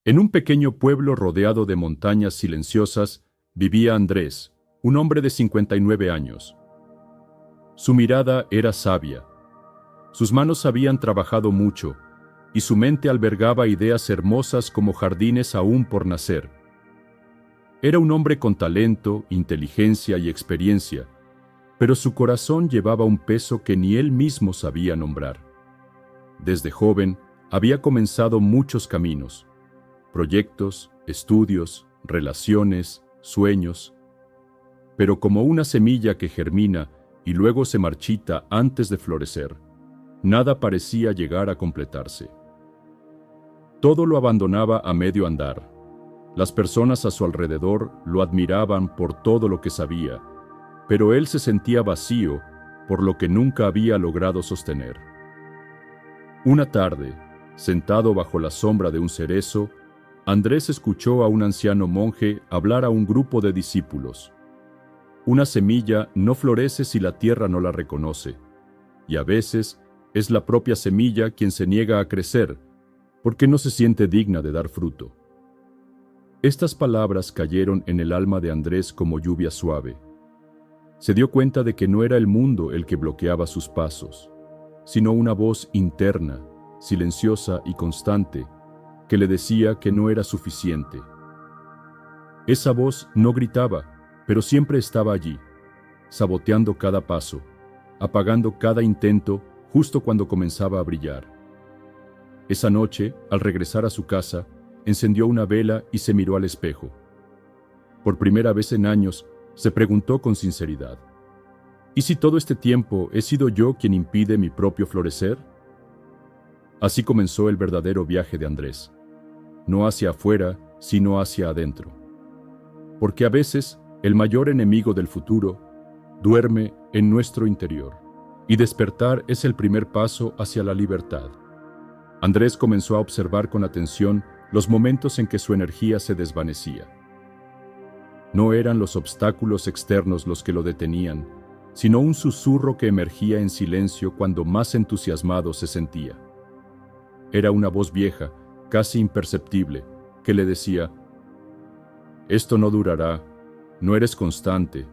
En un pequeño pueblo rodeado de montañas silenciosas vivía Andrés, un hombre de 59 años. Su mirada era sabia, sus manos habían trabajado mucho y su mente albergaba ideas hermosas como jardines aún por nacer. Era un hombre con talento, inteligencia y experiencia, pero su corazón llevaba un peso que ni él mismo sabía nombrar. Desde joven había comenzado muchos caminos, proyectos, estudios, relaciones, sueños, pero como una semilla que germina y luego se marchita antes de florecer, nada parecía llegar a completarse. Todo lo abandonaba a medio andar. Las personas a su alrededor lo admiraban por todo lo que sabía, pero él se sentía vacío por lo que nunca había logrado sostener. Una tarde, sentado bajo la sombra de un cerezo, Andrés escuchó a un anciano monje hablar a un grupo de discípulos. Una semilla no florece si la tierra no la reconoce, y a veces es la propia semilla quien se niega a crecer, porque no se siente digna de dar fruto. Estas palabras cayeron en el alma de Andrés como lluvia suave. Se dio cuenta de que no era el mundo el que bloqueaba sus pasos, sino una voz interna, silenciosa y constante, que le decía que no era suficiente. Esa voz no gritaba, pero siempre estaba allí, saboteando cada paso, apagando cada intento justo cuando comenzaba a brillar. Esa noche, al regresar a su casa, encendió una vela y se miró al espejo. Por primera vez en años, se preguntó con sinceridad: ¿y si todo este tiempo he sido yo quien impide mi propio florecer? Así comenzó el verdadero viaje de Andrés, no hacia afuera, sino hacia adentro. Porque a veces, el mayor enemigo del futuro duerme en nuestro interior, y despertar es el primer paso hacia la libertad. Andrés comenzó a observar con atención los momentos en que su energía se desvanecía. No eran los obstáculos externos los que lo detenían, sino un susurro que emergía en silencio cuando más entusiasmado se sentía. Era una voz vieja, casi imperceptible, que le decía: «Esto no durará, no eres constante,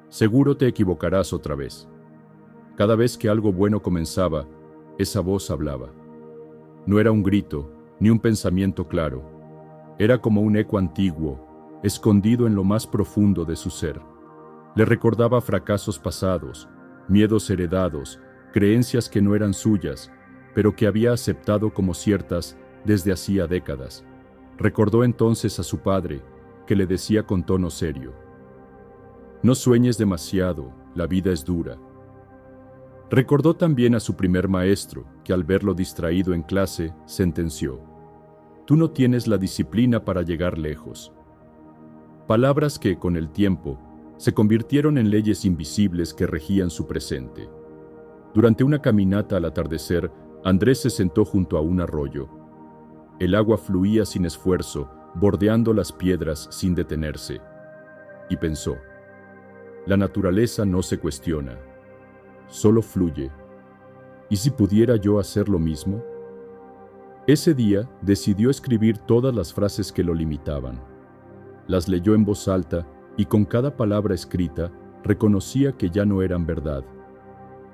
seguro te equivocarás otra vez». Cada vez que algo bueno comenzaba, esa voz hablaba. No era un grito, ni un pensamiento claro. Era como un eco antiguo, escondido en lo más profundo de su ser. Le recordaba fracasos pasados, miedos heredados, creencias que no eran suyas, pero que había aceptado como ciertas desde hacía décadas. Recordó entonces a su padre, que le decía con tono serio: «No sueñes demasiado, la vida es dura». Recordó también a su primer maestro, que al verlo distraído en clase, sentenció: «Tú no tienes la disciplina para llegar lejos». Palabras que, con el tiempo, se convirtieron en leyes invisibles que regían su presente. Durante una caminata al atardecer, Andrés se sentó junto a un arroyo. El agua fluía sin esfuerzo, bordeando las piedras sin detenerse. Y pensó: la naturaleza no se cuestiona, solo fluye. ¿Y si pudiera yo hacer lo mismo? Ese día decidió escribir todas las frases que lo limitaban. Las leyó en voz alta y con cada palabra escrita reconocía que ya no eran verdad.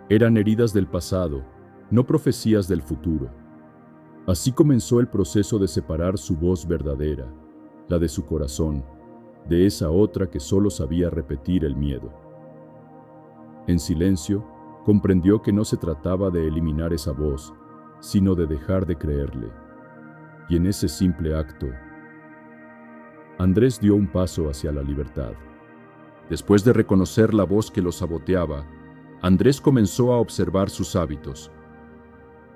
Eran heridas del pasado, no profecías del futuro. Así comenzó el proceso de separar su voz verdadera, la de su corazón, de esa otra que solo sabía repetir el miedo. En silencio, comprendió que no se trataba de eliminar esa voz, sino de dejar de creerle. Y en ese simple acto, Andrés dio un paso hacia la libertad. Después de reconocer la voz que lo saboteaba, Andrés comenzó a observar sus hábitos.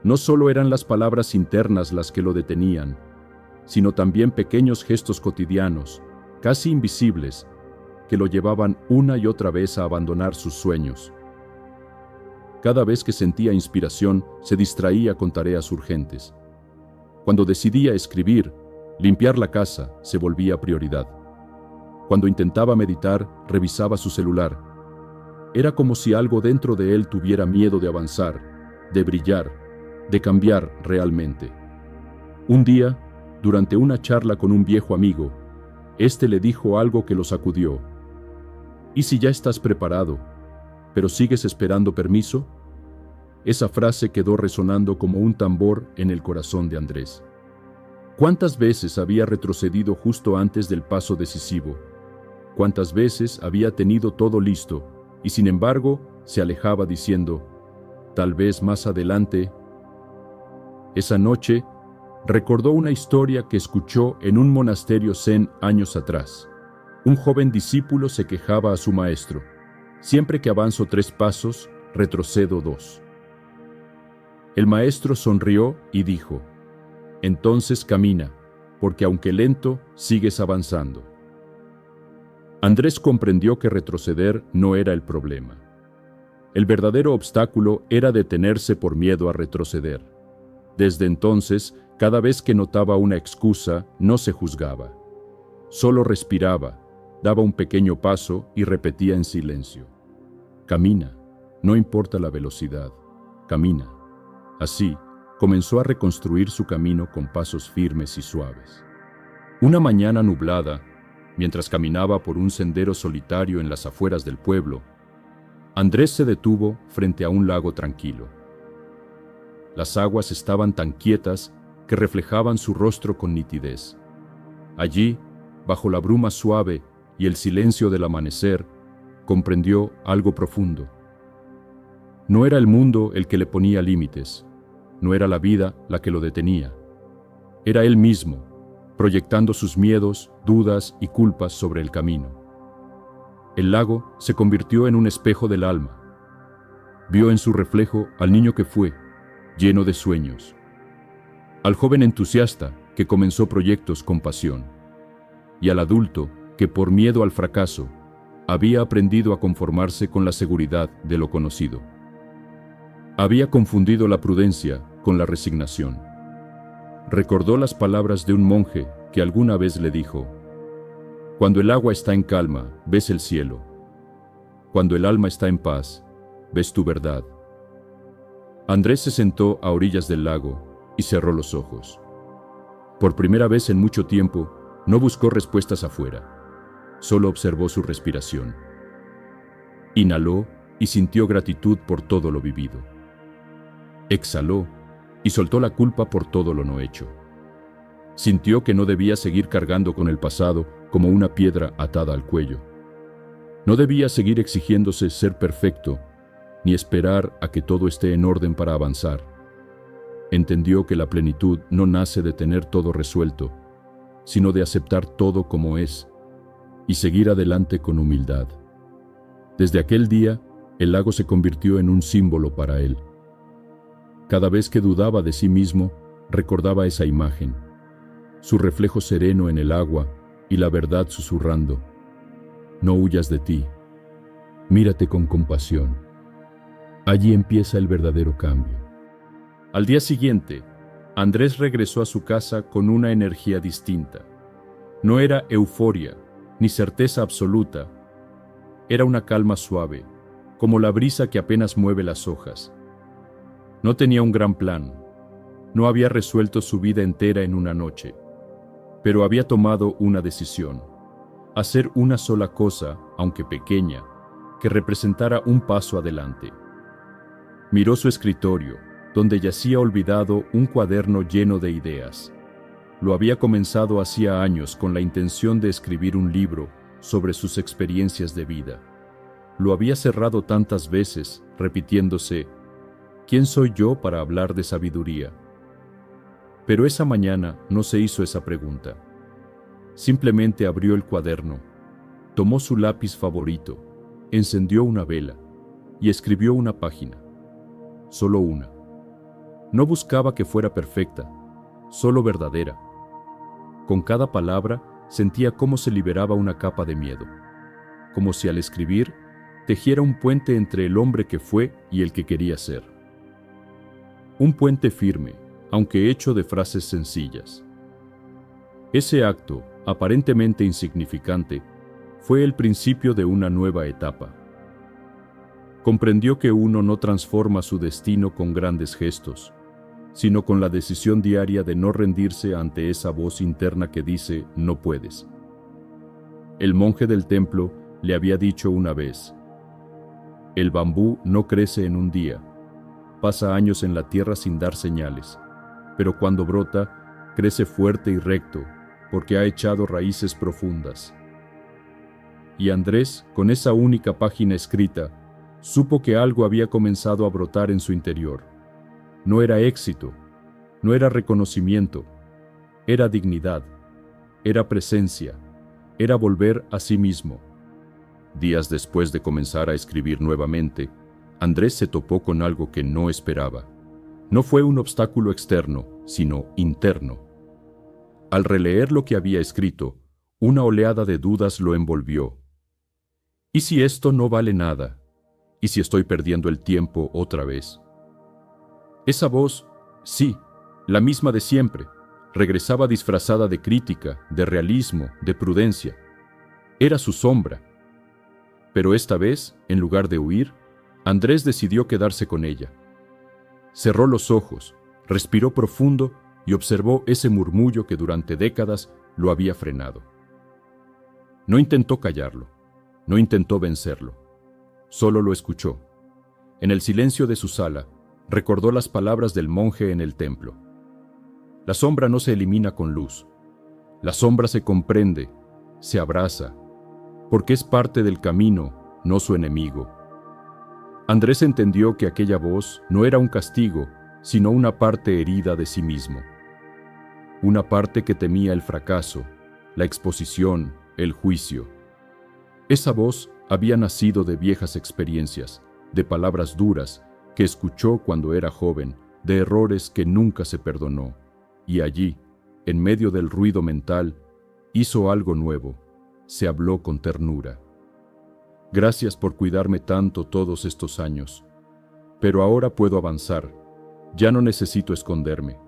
No solo eran las palabras internas las que lo detenían, sino también pequeños gestos cotidianos, casi invisibles, que lo llevaban una y otra vez a abandonar sus sueños. Cada vez que sentía inspiración, se distraía con tareas urgentes. Cuando decidía escribir, limpiar la casa se volvía prioridad. Cuando intentaba meditar, revisaba su celular. Era como si algo dentro de él tuviera miedo de avanzar, de brillar, de cambiar realmente. Un día, durante una charla con un viejo amigo, éste le dijo algo que lo sacudió. ¿Y si ya estás preparado, pero sigues esperando permiso? Esa frase quedó resonando como un tambor en el corazón de Andrés. ¿Cuántas veces había retrocedido justo antes del paso decisivo? ¿Cuántas veces había tenido todo listo y sin embargo se alejaba diciendo, tal vez más adelante? Esa noche recordó una historia que escuchó en un monasterio zen años atrás. Un joven discípulo se quejaba a su maestro: siempre que avanzo 3 pasos, retrocedo 2. El maestro sonrió y dijo: entonces camina, porque aunque lento, sigues avanzando. Andrés comprendió que retroceder no era el problema. El verdadero obstáculo era detenerse por miedo a retroceder. Desde entonces, cada vez que notaba una excusa, no se juzgaba. Solo respiraba, daba un pequeño paso y repetía en silencio: camina, no importa la velocidad, camina. Así, comenzó a reconstruir su camino con pasos firmes y suaves. Una mañana nublada, mientras caminaba por un sendero solitario en las afueras del pueblo, Andrés se detuvo frente a un lago tranquilo. Las aguas estaban tan quietas que reflejaban su rostro con nitidez. Allí, bajo la bruma suave y el silencio del amanecer, comprendió algo profundo. No era el mundo el que le ponía límites, no era la vida la que lo detenía. Era él mismo, proyectando sus miedos, dudas y culpas sobre el camino. El lago se convirtió en un espejo del alma. Vio en su reflejo al niño que fue, lleno de sueños, al joven entusiasta que comenzó proyectos con pasión, y al adulto que por miedo al fracaso había aprendido a conformarse con la seguridad de lo conocido. Había confundido la prudencia con la resignación. Recordó las palabras de un monje que alguna vez le dijo: cuando el agua está en calma, ves el cielo. Cuando el alma está en paz, ves tu verdad. Andrés se sentó a orillas del lago y cerró los ojos. Por primera vez en mucho tiempo, no buscó respuestas afuera, solo observó su respiración. Inhaló y sintió gratitud por todo lo vivido. Exhaló y soltó la culpa por todo lo no hecho. Sintió que no debía seguir cargando con el pasado como una piedra atada al cuello. No debía seguir exigiéndose ser perfecto, ni esperar a que todo esté en orden para avanzar. Entendió que la plenitud no nace de tener todo resuelto, sino de aceptar todo como es y seguir adelante con humildad. Desde aquel día, el lago se convirtió en un símbolo para él. Cada vez que dudaba de sí mismo, recordaba esa imagen, su reflejo sereno en el agua y la verdad susurrando: no huyas de ti, mírate con compasión. Allí empieza el verdadero cambio. Al día siguiente, Andrés regresó a su casa con una energía distinta. No era euforia, ni certeza absoluta. Era una calma suave, como la brisa que apenas mueve las hojas. No tenía un gran plan. No había resuelto su vida entera en una noche. Pero había tomado una decisión: hacer una sola cosa, aunque pequeña, que representara un paso adelante. Miró su escritorio, donde yacía olvidado un cuaderno lleno de ideas. Lo había comenzado hacía años con la intención de escribir un libro sobre sus experiencias de vida. Lo había cerrado tantas veces, repitiéndose: ¿quién soy yo para hablar de sabiduría? Pero esa mañana no se hizo esa pregunta. Simplemente abrió el cuaderno, tomó su lápiz favorito, encendió una vela y escribió una página. Solo una. No buscaba que fuera perfecta, solo verdadera. Con cada palabra sentía cómo se liberaba una capa de miedo, como si al escribir tejiera un puente entre el hombre que fue y el que quería ser. Un puente firme, aunque hecho de frases sencillas. Ese acto, aparentemente insignificante, fue el principio de una nueva etapa. Comprendió que uno no transforma su destino con grandes gestos, sino con la decisión diaria de no rendirse ante esa voz interna que dice «no puedes». El monje del templo le había dicho una vez: «El bambú no crece en un día, pasa años en la tierra sin dar señales, pero cuando brota, crece fuerte y recto, porque ha echado raíces profundas». Y Andrés, con esa única página escrita, supo que algo había comenzado a brotar en su interior. No era éxito, no era reconocimiento, era dignidad, era presencia, era volver a sí mismo. Días después de comenzar a escribir nuevamente, Andrés se topó con algo que no esperaba. No fue un obstáculo externo, sino interno. Al releer lo que había escrito, una oleada de dudas lo envolvió. ¿Y si esto no vale nada? ¿Y si estoy perdiendo el tiempo otra vez? Esa voz, sí, la misma de siempre, regresaba disfrazada de crítica, de realismo, de prudencia. Era su sombra. Pero esta vez, en lugar de huir, Andrés decidió quedarse con ella. Cerró los ojos, respiró profundo y observó ese murmullo que durante décadas lo había frenado. No intentó callarlo, no intentó vencerlo, solo lo escuchó. En el silencio de su sala, recordó las palabras del monje en el templo. La sombra no se elimina con luz. La sombra se comprende, se abraza, porque es parte del camino, no su enemigo. Andrés entendió que aquella voz no era un castigo, sino una parte herida de sí mismo. Una parte que temía el fracaso, la exposición, el juicio. Esa voz había nacido de viejas experiencias, de palabras duras que escuchó cuando era joven, de errores que nunca se perdonó. Y allí, en medio del ruido mental, hizo algo nuevo, se habló con ternura. Gracias por cuidarme tanto todos estos años, pero ahora puedo avanzar, ya no necesito esconderme.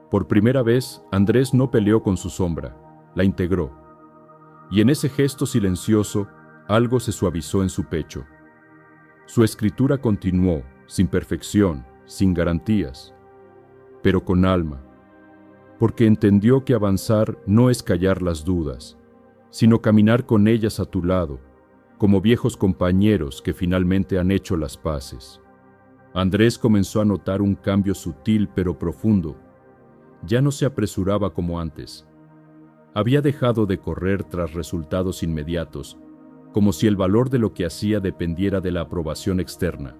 Por primera vez, Andrés no peleó con su sombra, la integró, y en ese gesto silencioso, algo se suavizó en su pecho. Su escritura continuó, sin perfección, sin garantías, pero con alma, porque entendió que avanzar no es callar las dudas, sino caminar con ellas a tu lado, como viejos compañeros que finalmente han hecho las paces. Andrés comenzó a notar un cambio sutil pero profundo. Ya no se apresuraba como antes. Había dejado de correr tras resultados inmediatos, como si el valor de lo que hacía dependiera de la aprobación externa.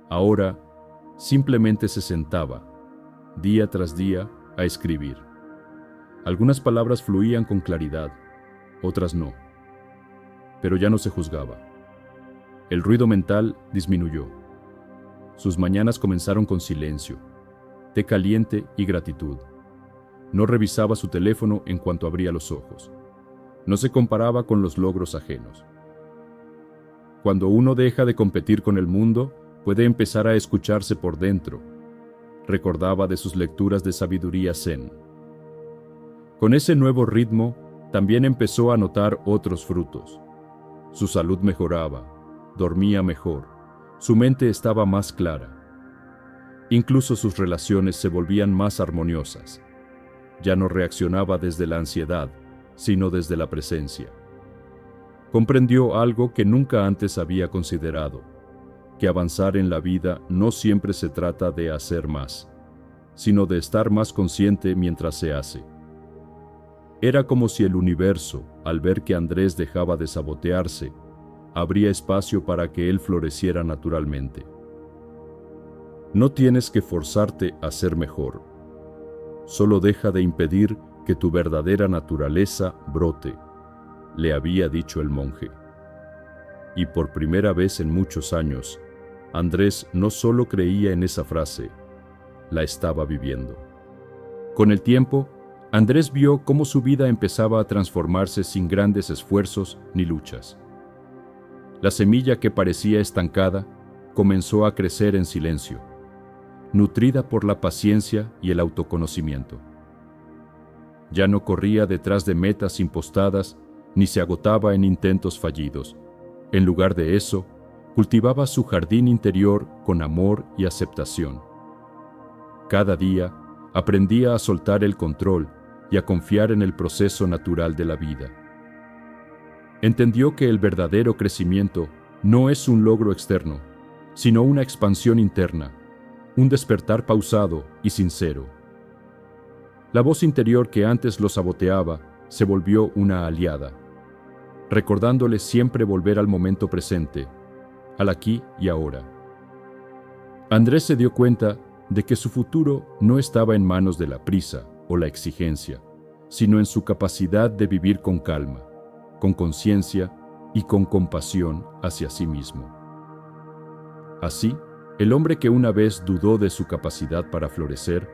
Ahora, simplemente se sentaba, día tras día, a escribir. Algunas palabras fluían con claridad, otras no. Pero ya no se juzgaba. El ruido mental disminuyó. Sus mañanas comenzaron con silencio, té caliente y gratitud. No revisaba su teléfono en cuanto abría los ojos. No se comparaba con los logros ajenos. Cuando uno deja de competir con el mundo, puede empezar a escucharse por dentro. Recordaba de sus lecturas de sabiduría zen. Con ese nuevo ritmo, también empezó a notar otros frutos. Su salud mejoraba, dormía mejor, su mente estaba más clara. Incluso sus relaciones se volvían más armoniosas. Ya no reaccionaba desde la ansiedad, sino desde la presencia. Comprendió algo que nunca antes había considerado, que avanzar en la vida no siempre se trata de hacer más, sino de estar más consciente mientras se hace. Era como si el universo, al ver que Andrés dejaba de sabotearse, abría espacio para que él floreciera naturalmente. No tienes que forzarte a ser mejor. Solo deja de impedir que tu verdadera naturaleza brote, le había dicho el monje. Y por primera vez en muchos años, Andrés no solo creía en esa frase, la estaba viviendo. Con el tiempo, Andrés vio cómo su vida empezaba a transformarse sin grandes esfuerzos ni luchas. La semilla que parecía estancada comenzó a crecer en silencio, nutrida por la paciencia y el autoconocimiento. Ya no corría detrás de metas impostadas ni se agotaba en intentos fallidos. En lugar de eso, cultivaba su jardín interior con amor y aceptación. Cada día, aprendía a soltar el control y a confiar en el proceso natural de la vida. Entendió que el verdadero crecimiento no es un logro externo, sino una expansión interna, un despertar pausado y sincero. La voz interior que antes lo saboteaba se volvió una aliada, recordándole siempre volver al momento presente, al aquí y ahora. Andrés se dio cuenta de que su futuro no estaba en manos de la prisa o la exigencia, sino en su capacidad de vivir con calma, con conciencia y con compasión hacia sí mismo. Así, el hombre que una vez dudó de su capacidad para florecer,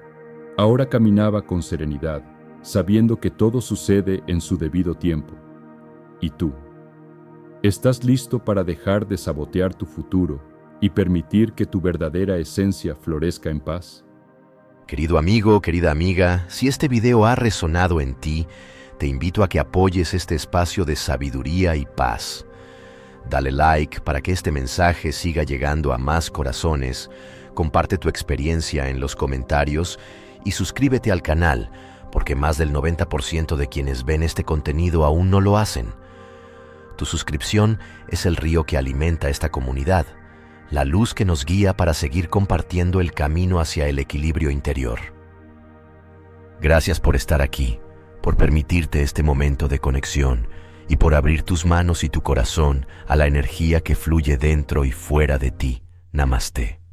ahora caminaba con serenidad, sabiendo que todo sucede en su debido tiempo. ¿Y tú? ¿Estás listo para dejar de sabotear tu futuro y permitir que tu verdadera esencia florezca en paz? Querido amigo, querida amiga, si este video ha resonado en ti, te invito a que apoyes este espacio de sabiduría y paz. Dale like para que este mensaje siga llegando a más corazones, comparte tu experiencia en los comentarios y suscríbete al canal, porque más del 90% de quienes ven este contenido aún no lo hacen. Tu suscripción es el río que alimenta esta comunidad, la luz que nos guía para seguir compartiendo el camino hacia el equilibrio interior. Gracias por estar aquí, por permitirte este momento de conexión y por abrir tus manos y tu corazón a la energía que fluye dentro y fuera de ti. Namaste.